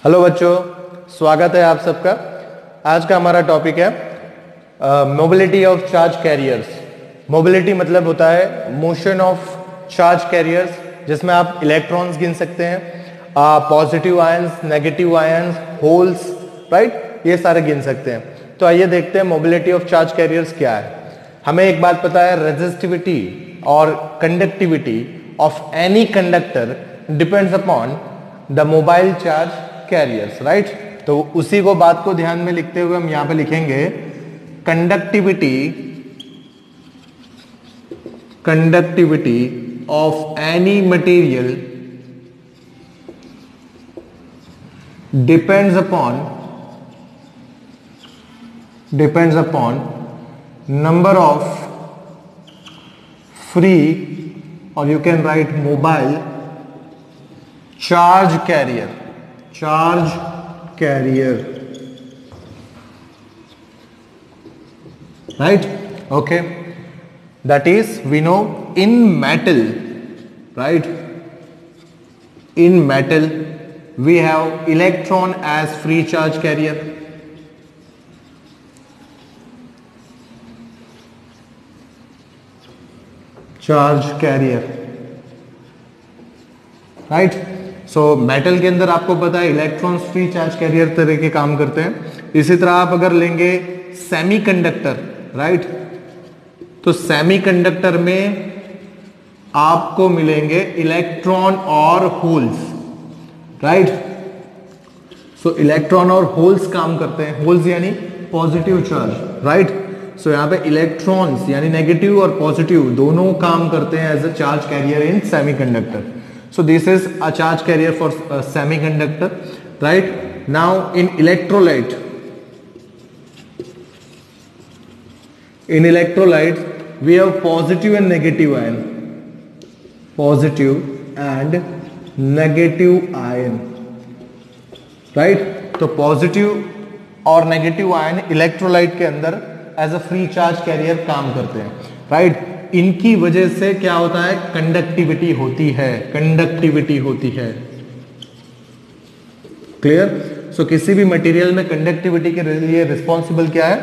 Hello बच्चों, स्वागत है आप सबका। आज का हमारा टॉपिक है mobility of charge carriers. Mobility मतलब होता है मोशन ऑफ चार्ज कैरियर्स, जिसमें आप इलेक्ट्रॉन्स गिन सकते हैं, positive ions, negative ions, holes, right, ये सारे गिन सकते हैं। तो आइए देखते हैं मोबिलिटी ऑफ चार्ज कैरियर्स क्या है। हमें एक बात पता है, रेजिस्टिविटी और conductivity of any conductor depends upon the mobile charge carriers, right. तो उसी को बात को ध्यान में लिखते हुए हम यहां पे लिखेंगे conductivity of any material depends upon number of free, और you can write mobile charge carrier, right? Okay, that is, we know in metal, right, in metal we have electron as free charge carrier, right. So metal के अंदर आपको पता है electrons free charge career तरह के काम करते हैं। इसी तरह आप अगर लेंगे सेमीकंडक्टर, राइट, तो सेमीकंडक्टर में आपको मिलेंगे इलेक्ट्रॉन और होल्स, राइट। सो इलेक्ट्रॉन और होल्स काम करते हैं, होल्स यानी पॉजिटिव चार्ज, राइट। सो यहाँ पे इलेक्ट्रॉन्स यानी नेगेटिव और पॉजिटिव दोनों काम करते हैं as a charge carrier in semiconductor. So this is a charge carrier for semiconductor, right? Now in electrolyte we have positive and negative ion, right? तो positive और नेगेटिव आयन इलेक्ट्रोलाइट के अंदर as a free charge carrier काम करते हैं, right. इनकी वजह से क्या होता है, कंडक्टिविटी होती है, क्लियर। सो किसी भी मटेरियल में कंडक्टिविटी के लिए रिस्पॉन्सिबल क्या है,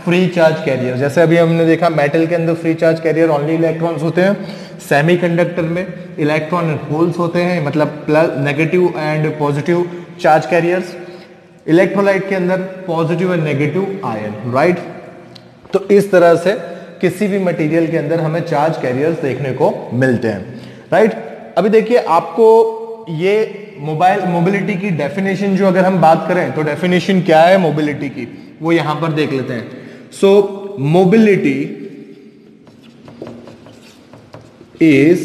फ्री चार्ज कैरियर। जैसे अभी हमने देखा मेटल के अंदर free charge career only electrons होते हैं, सेमीकंडक्टर में इलेक्ट्रॉन एंड होल्स होते हैं, मतलब plus negative and positive charge carriers. Electrolyte के अंदर positive and negative ion, right. तो इस तरह से किसी भी मटेरियल के अंदर हमें चार्ज कैरियर्स देखने को मिलते हैं, राइट। अभी देखिए, आपको ये मोबिलिटी की डेफिनेशन जो अगर हम बात करें तो डेफिनेशन क्या है मोबिलिटी की, वो यहां पर देख लेते हैं। So mobility is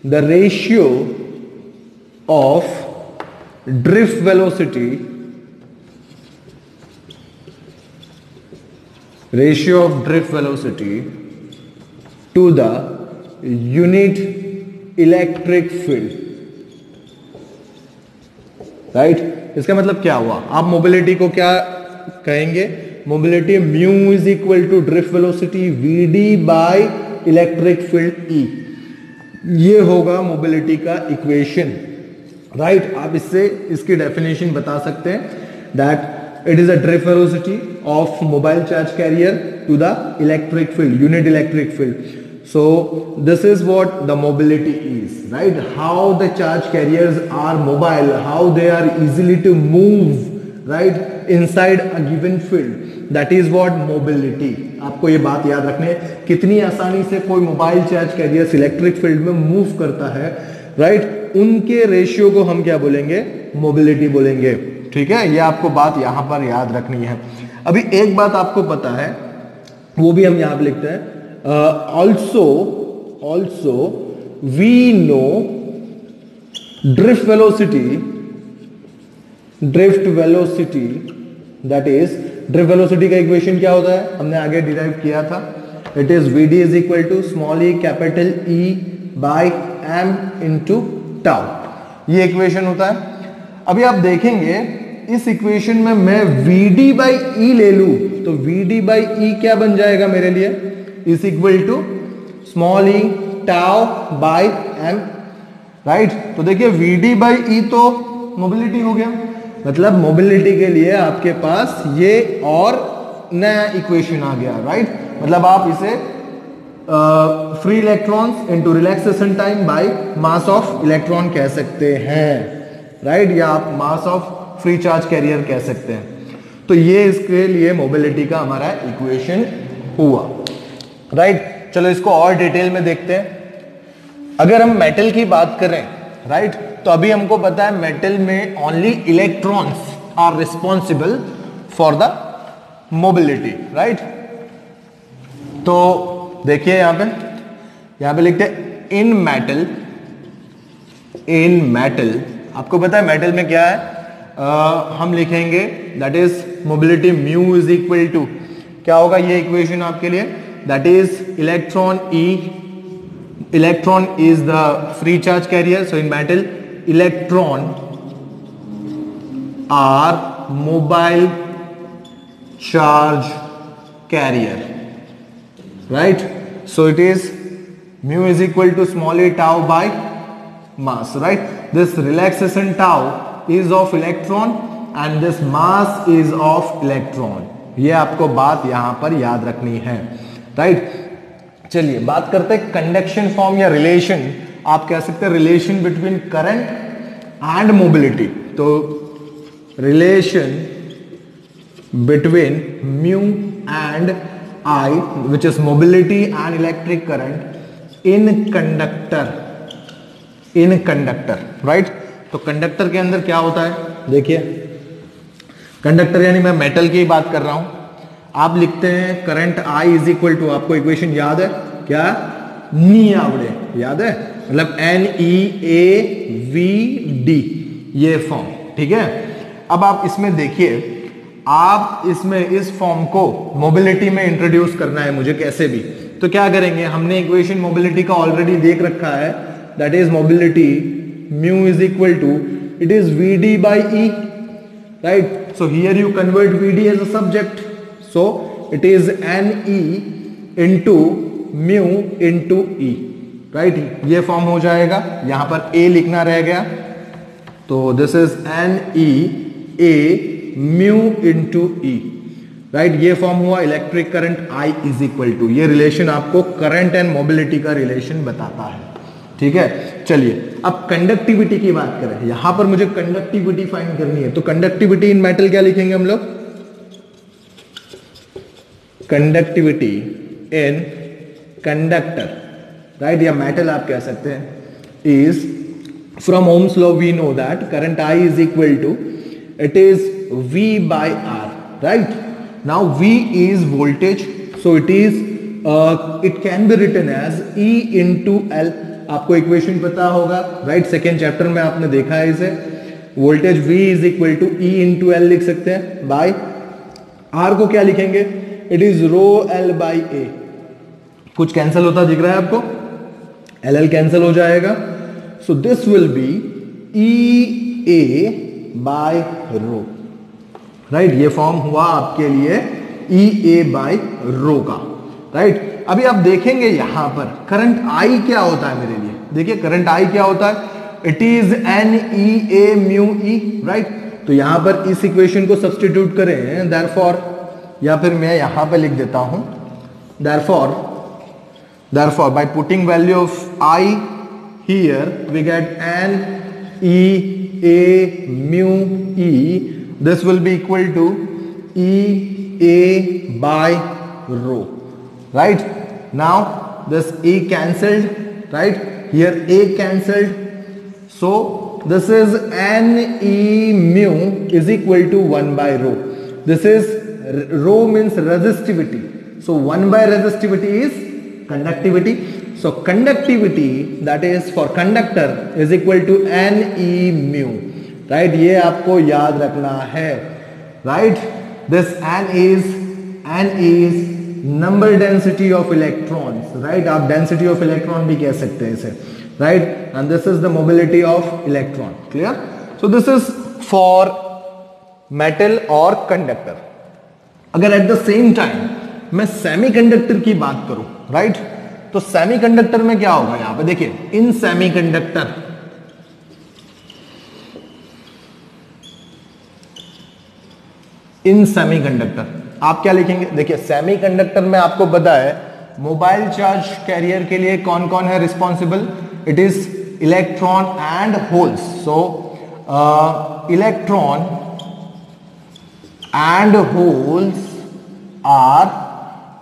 the ratio of drift velocity to the unit electric field, right. इसका मतलब क्या हुआ, आप मोबिलिटी को क्या कहेंगे, mobility mu is equal to drift velocity V D by electric field E, ये होगा मोबिलिटी का इक्वेशन, राइट। आप इससे इसकी डेफिनेशन बता सकते हैं that it is a drift velocity of mobile charge carrier to the electric field, unit electric field. So this is what the mobility is, right? How the charge carriers are mobile, how they are easily to move, right, inside a given field, that is what mobility। आपको ये बात याद रखने, कितनी आसानी से कोई mobile charge career electric field में मूव करता है, राइट, उनके रेशियो को हम क्या बोलेंगे, मोबिलिटी बोलेंगे, ठीक है। ये आपको बात यहां पर याद रखनी है। अभी एक बात आपको पता है, वो भी हम यहां पे लिखते हैं, also we know drift velocity, that is drift velocity का इक्वेशन क्या होता है, हमने आगे डिराइव किया था, it is VD is equal to small e capital E by m into tau, ये इक्वेशन होता है। अभी आप देखेंगे इस इक्वेशन में मैं Vd बाई ई ले लूं तो Vd बाई ई क्या बन जाएगा मेरे लिए, is equal to small e tau by m, right. तो देखिए Vd बाई ई तो मोबिलिटी हो गया, मतलब मोबिलिटी के लिए आपके पास ये और नया इक्वेशन आ गया, राइट। मतलब आप इसे free electrons into relaxation time by mass of electron कह सकते हैं, राइट, या आप mass of free charge career कह सकते हैं। तो ये इसके लिए मोबिलिटी का हमारा इक्वेशन हुआ, राइट। चलो इसको और डिटेल में देखते हैं। अगर हम मेटल की बात करें, राइट, तो अभी हमको पता है मेटल में only electrons are responsible for the mobility, right. तो देखिए यहां पे लिखते हैं इन मेटल, आपको पता है मेटल में क्या है, हम लिखेंगे that is mobility mu is equal to क्या होगा, ये इक्वेशन आपके लिए, that is electron is the free charge carrier, so in metal electron are mobile charge carrier, right? So it is mu is equal to small a tau by mass, right? This relaxation tau is of electron and this mass is of electron. ये आपको बात यहां पर याद रखनी है, right? चलिए बात करते हैं कंडक्शन फॉर्म या रिलेशन, आप कह सकते हैं relation between current and mobility. तो relation between mu and I, which is mobility and electric current in conductor, right? तो कंडक्टर के अंदर क्या होता है, देखिए कंडक्टर यानी मैं मेटल की बात कर रहा हूं, आप लिखते हैं current I is equal to, आपको इक्वेशन याद है क्या, नी आवड़े याद है, मतलब NEAVD ये फॉर्म, ठीक है। अब आप इसमें देखिए, आप इसमें इस फॉर्म को मोबिलिटी में इंट्रोड्यूस करना है मुझे कैसे भी, तो क्या करेंगे, हमने इक्वेशन मोबिलिटी का ऑलरेडी देख रखा है, that is mobility mu is equal to it is VD by E, right. So here you convert VD as a subject, so it is NE into mu into E, right. ये form हो जाएगा, यहां पर A लिखना रह गया, तो this is NEA mu into E, right. ये फॉर्म हुआ electric current I is equal to, ये रिलेशन आपको करंट एंड मोबिलिटी का रिलेशन बताता है, ठीक है। चलिए अब कंडक्टिविटी की बात करें, यहां पर मुझे कंडक्टिविटी फाइंड करनी है, तो कंडक्टिविटी इन मेटल क्या लिखेंगे हम लोग, कंडक्टिविटी इन कंडक्टर, राइट, या मेटल आप कह सकते हैं, is from Ohm's law we know that current I is equal to it is V by R, right? Now V is voltage, so it can be written as E into L. आपको equation पता होगा, right, second chapter में आपने देखा है इसे, voltage V is equal to E into L लिख सकते हैं, बाय R को क्या लिखेंगे, it is rho L by A, कुछ कैंसिल होता दिख रहा है आपको, LL कैंसिल हो जाएगा, so this will be EA by rho, right. ये फॉर्म हुआ आपके लिए EA बाय रो का, राइट। अभी आप देखेंगे यहां पर करंट I क्या होता है मेरे लिए, देखिए करंट I क्या होता है, it is NEA mu E, right. तो यहां पर इस इक्वेशन को सब्स्टिट्यूट करें, देयरफॉर, या फिर मैं यहां पर लिख देता हूं, therefore by putting value of I here we get NEA mu E, this will be equal to EA by rho, right? Now this E cancelled, right? Here A cancelled, so this is NE mu is equal to 1 by rho. This is rho means resistivity, so 1 by resistivity is conductivity. So conductivity, that is for conductor, is equal to NE mu, right? ये आपको याद रखना है, right? This N is number density of electrons, right? आप density of electron भी कह सकते हैं इसे, right? And this is the mobility of electron, clear? So this is for metal or conductor. अगर at the same time मैं semiconductor की बात करूं, right? तो सेमीकंडक्टर में क्या होगा, यहां पे देखिए, इन सेमीकंडक्टर इन सेमीकंडक्टर। आप क्या लिखेंगे, देखिए सेमीकंडक्टर में आपको पता है मोबाइल चार्ज कैरियर के लिए कौन कौन है responsible, it is electron and holes. So electron and holes are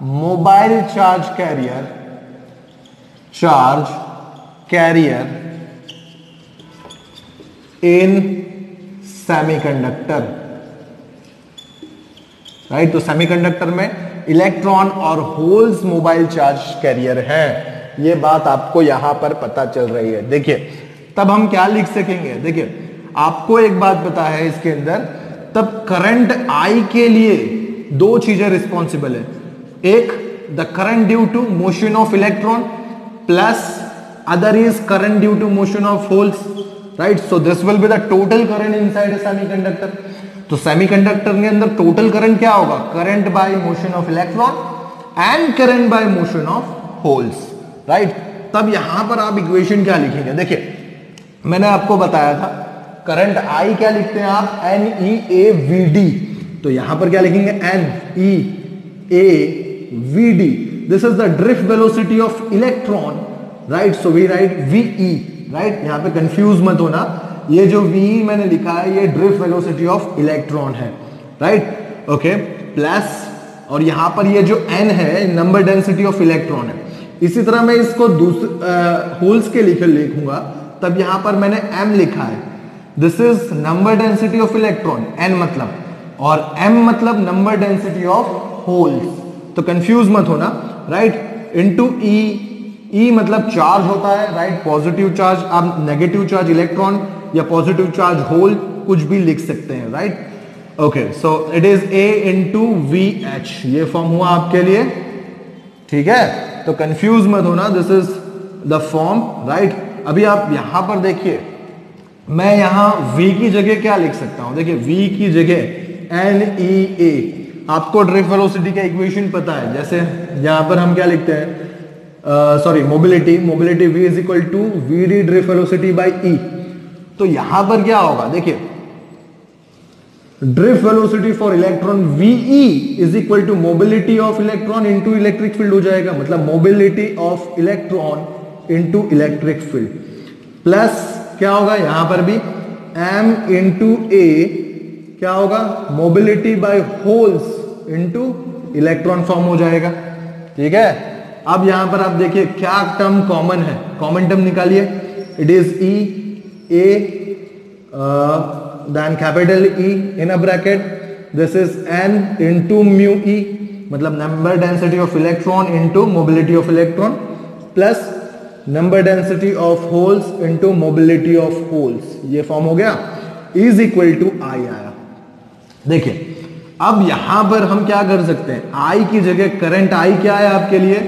mobile charge carrier in semiconductor, right. तो सेमीकंडक्टर में इलेक्ट्रॉन और होल्स मोबाइल चार्ज कैरियर हैं, ये बात आपको यहां पर पता चल रही है। देखिए तब हम क्या लिख सकेंगे, देखिए आपको एक बात पता है इसके अंदर, तब करंट आई के लिए दो चीजें रिस्पॉन्सिबल है, एक the current due to motion of electron plus other is current due to motion of holes, right. So this will be the total current inside a semiconductor. तो सेमीकंडक्टर के अंदर total current क्या होगा, current by motion of electron and current by motion of holes, right. तब यहां पर आप equation क्या लिखेंगे, देखिए मैंने आपको बताया था करंट आई क्या लिखते हैं आप, N E A V D, तो यहां पर क्या लिखेंगे, N E A V D, this is the drift velocity of electron, right. So we write V E, right, यहां पे कंफ्यूज मत होना, ये जो V मैंने लिखा है ये ड्रिफ्ट वेलोसिटी ऑफ इलेक्ट्रॉन है, राइट, ओके, प्लस और यहां पर ये जो N है नंबर डेंसिटी ऑफ इलेक्ट्रॉन है। इसी तरह मैं इसको होल्स के लिखूंगा, तब यहां पर मैंने M लिखा है, this is number density of electron, N मतलब, और M मतलब नंबर डेंसिटी ऑफ होल्स, तो कंफ्यूज मत होना, राइट, इनटू E मतलब चार्ज होता है, राइट, पॉजिटिव चार्ज, आप नेगेटिव चार्ज इलेक्ट्रॉन या पॉजिटिव चार्ज होल कुछ भी लिख सकते हैं, right, okay. So it is A into V H, ये फॉर्म हुआ आपके लिए, ठीक है, तो कंफ्यूज मत होना, this is the form, right. अभी आप यहां पर देखिए, मैं यहां V की जगह क्या लिख सकता हूं, देखिए V की जगह NEA, आपको ड्रिफ्ट वेलोसिटी का इक्वेशन पता है, जैसे यहां पर हम क्या लिखते हैं, sorry mobility V is equal to V D drift velocity by E. तो यहां पर क्या होगा, देखिए drift velocity for electron VE is equal to mobility of electron into electric field हो जाएगा, मतलब mobility of electron into electric field, plus क्या होगा यहां पर भी M इंटू A क्या होगा, mobility by holes into electron form हो जाएगा, ठीक है। अब यहां पर आप देखिए क्या टर्म कॉमन है, कॉमन टर्म निकालिए, it is E A then capital E in a bracket, this is N into mu E, मतलब number density of electron into mobility of electron, plus number density of holes into mobility of holes, ये form हो गया, is equal to I आया। देखिए अब यहां पर हम क्या कर सकते हैं, I की जगह करंट I क्या है आपके लिए,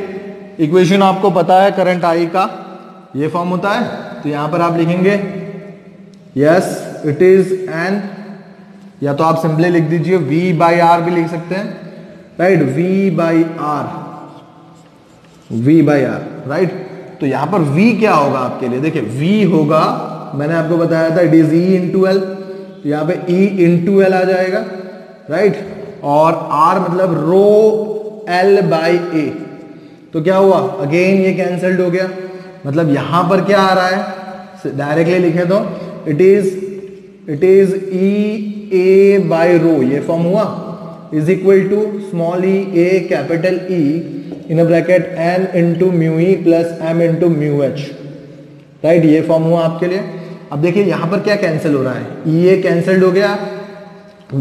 इक्वेशन आपको पता है करंट I का, ये फॉर्म होता है, तो यहां पर आप लिखेंगे यस इट इज N, या तो आप सिंपली लिख दीजिए V बाई आर भी लिख सकते हैं, right, V by R, right. तो यहां पर V क्या होगा आपके लिए, देखिए V होगा, मैंने आपको बताया था it is E into L, तो यहां पे E इंटू एल आ जाएगा, राइट, और R मतलब रो L बाई ए, तो क्या हुआ, अगेन ये कैंसल्ड हो गया, मतलब यहां पर क्या आ रहा है, डायरेक्टली लिखे तो it is E A by rho, ये फॉर्म हुआ, is equal to small e A capital E in a bracket N into mu e plus M into mu H, right, ये फॉर्म हुआ आपके लिए। अब देखिए यहां पर क्या कैंसिल हो रहा है, E A कैंसल्ड हो गया,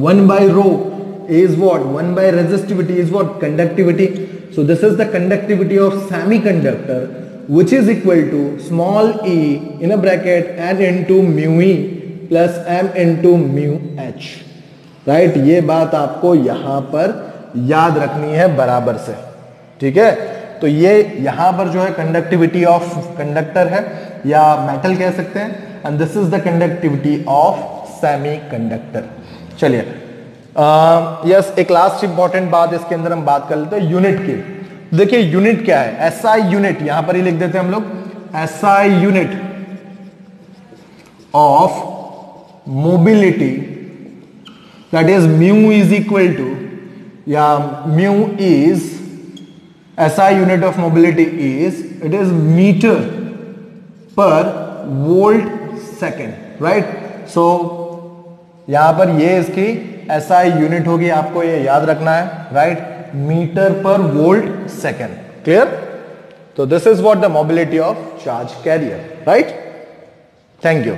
1 by rho is what, 1 by resistivity is what, conductivity. So this is the conductivity of semiconductor, which is equal to small e in a bracket N into mu e plus M into mu h, right। ये बात आपको यहां पर याद रखनी है बराबर से, ठीक है। तो ये यहां पर जो है कंडक्टिविटी ऑफ कंडक्टर है या मेटल कह सकते हैं, and this is the conductivity of semiconductor. चलिए यस, एक लास्ट इंपॉर्टेंट बात इसके अंदर हम बात कर लेते हैं यूनिट की। देखिए यूनिट क्या है, SI यूनिट, यहां पर ही लिख देते हैं हम लोग, SI unit of mobility that is mu is equal to, या mu is SI unit of mobility is, it is metre per volt second, right. So यहां पर ये इसकी SI यूनिट होगी, आपको ये याद रखना है, right, metre per volt second. Clear? तो this is what the mobility of charge carrier, right. Thank you.